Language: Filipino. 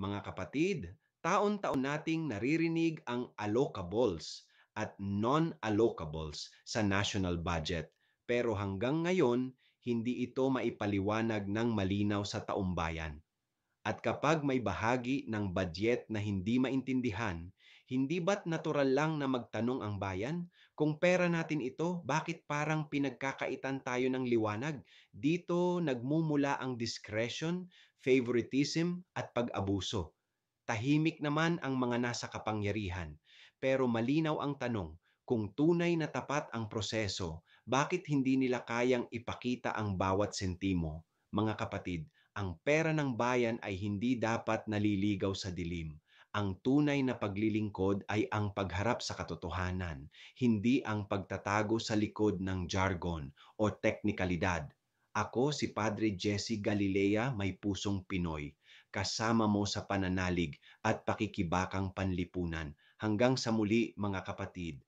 Mga kapatid, taon-taon nating naririnig ang allocables at non-allocables sa national budget. Pero hanggang ngayon, hindi ito maipaliwanag ng malinaw sa taumbayan. At kapag may bahagi ng budget na hindi maintindihan, hindi ba't natural lang na magtanong ang bayan? Kung pera natin ito, bakit parang pinagkakaitan tayo ng liwanag? Dito nagmumula ang discretion, favoritism at pag-abuso. Tahimik naman ang mga nasa kapangyarihan, pero malinaw ang tanong, kung tunay na tapat ang proseso, bakit hindi nila kayang ipakita ang bawat sentimo? Mga kapatid, ang pera ng bayan ay hindi dapat naliligaw sa dilim. Ang tunay na paglilingkod ay ang pagharap sa katotohanan, hindi ang pagtatago sa likod ng jargon o teknikalidad. Ako si Padre Jesse Galilea, may pusong Pinoy, kasama mo sa pananalig at pakikibakang panlipunan. Hanggang sa muli mga kapatid,